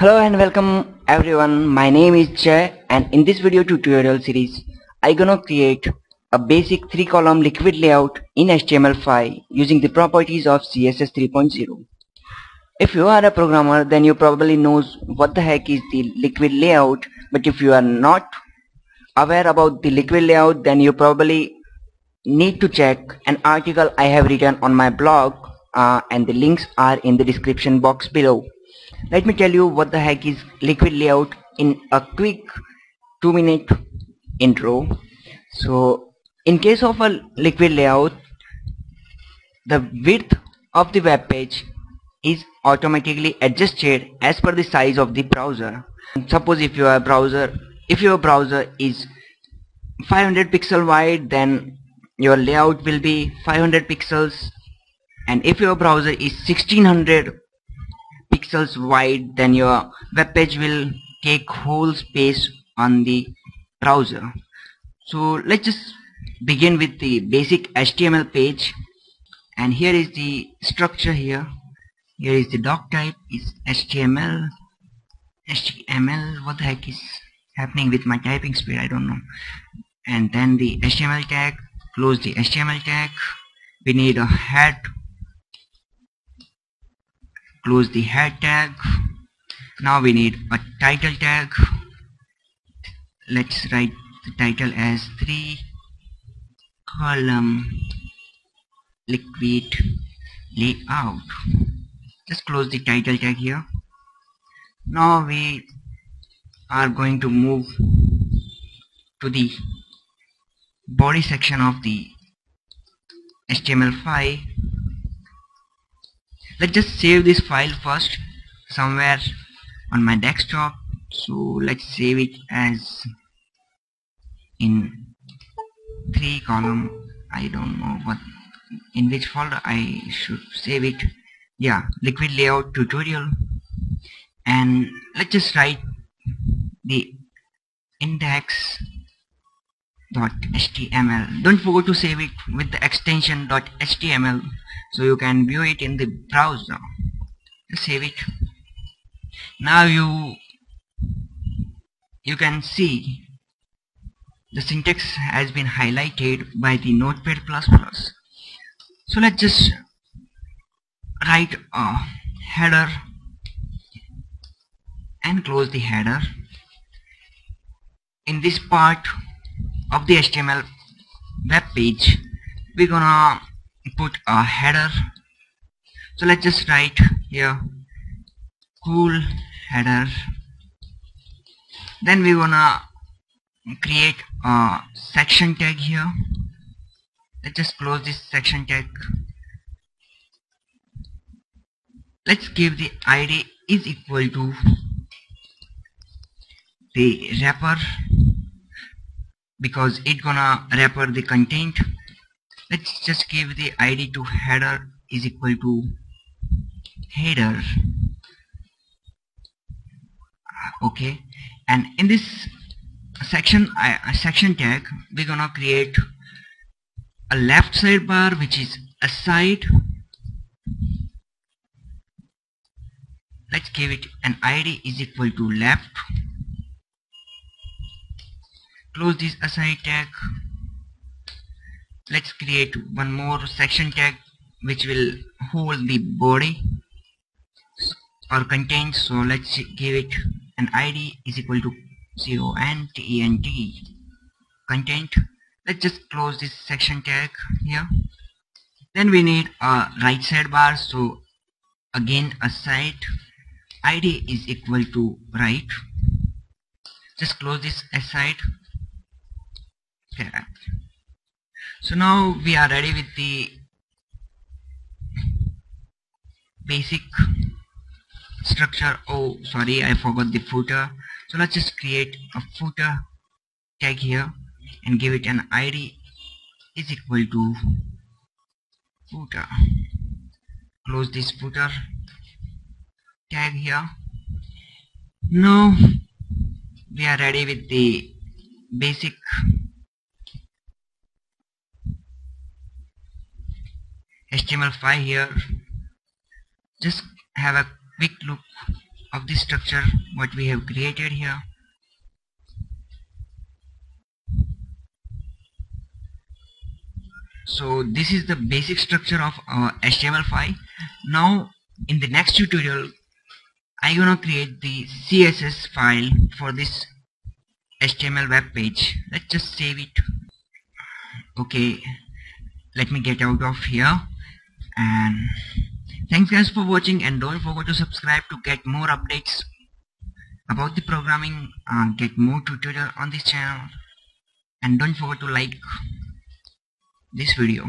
Hello and welcome everyone. My name is Jay, and in this video tutorial series I gonna create a basic 3-column liquid layout in HTML5 using the properties of CSS 3.0. If you are a programmer, then you probably knows what the heck is the liquid layout, but if you are not aware about the liquid layout, then you probably need to check an article I have written on my blog, and the links are in the description box below. Let me tell you what the heck is liquid layout in a quick 2-minute intro. So in case of a liquid layout, the width of the web page is automatically adjusted as per the size of the browser. Suppose if your browser is 500 pixel wide, then your layout will be 500 pixels, and if your browser is 1600 pixels wide, then your web page will take whole space on the browser. So let's just begin with the basic HTML page, and here is the structure. Here is the doc type is HTML. What the heck is happening with my typing speed? I don't know. And then the HTML tag, close the HTML tag. We need a head, close the head tag. Now we need a title tag. Let's write the title as 3-column liquid layout. Just close the title tag here. Now we are going to move to the body section of the HTML5. Let's just save this file first somewhere on my desktop. So let's save it as in 3-column. I don't know what in which folder I should save it. Yeah, liquid layout tutorial. And let's just write the index.html. Don't forget to save it with the extension .html so you can view it in the browser. Just save it. Now you can see the syntax has been highlighted by the Notepad++. So let's just write a header and close the header. In this part of the HTML web page, we're gonna put a header. So let's just write here cool header. Then we're gonna create a section tag here. Let's just close this section tag. Let's give the ID is equal to the wrapper, because it gonna wrapper the content. Let's just give the ID to header is equal to header. Okay, and in this section tag, we're gonna create a left sidebar which is aside. Let's give it an ID is equal to left. Close this aside tag. Let's create one more section tag which will hold the body or content. So let's give it an ID is equal to 0 and content. Let's just close this section tag here. Then we need a right sidebar. So again aside, ID is equal to right. Just close this aside. Okay. So now we are ready with the basic structure. Oh sorry, I forgot the footer. So let's just create a footer tag here and give it an ID is equal to footer. Close this footer tag here. Now we are ready with the basic HTML5 here. Just have a quick look of this structure what we have created here. So this is the basic structure of our HTML5. Now in the next tutorial I'm gonna create the CSS file for this HTML web page. Let's just save it. Okay, let me get out of here, and thanks guys for watching, and don't forget to subscribe to get more updates about the programming, get more tutorial on this channel, and don't forget to like this video.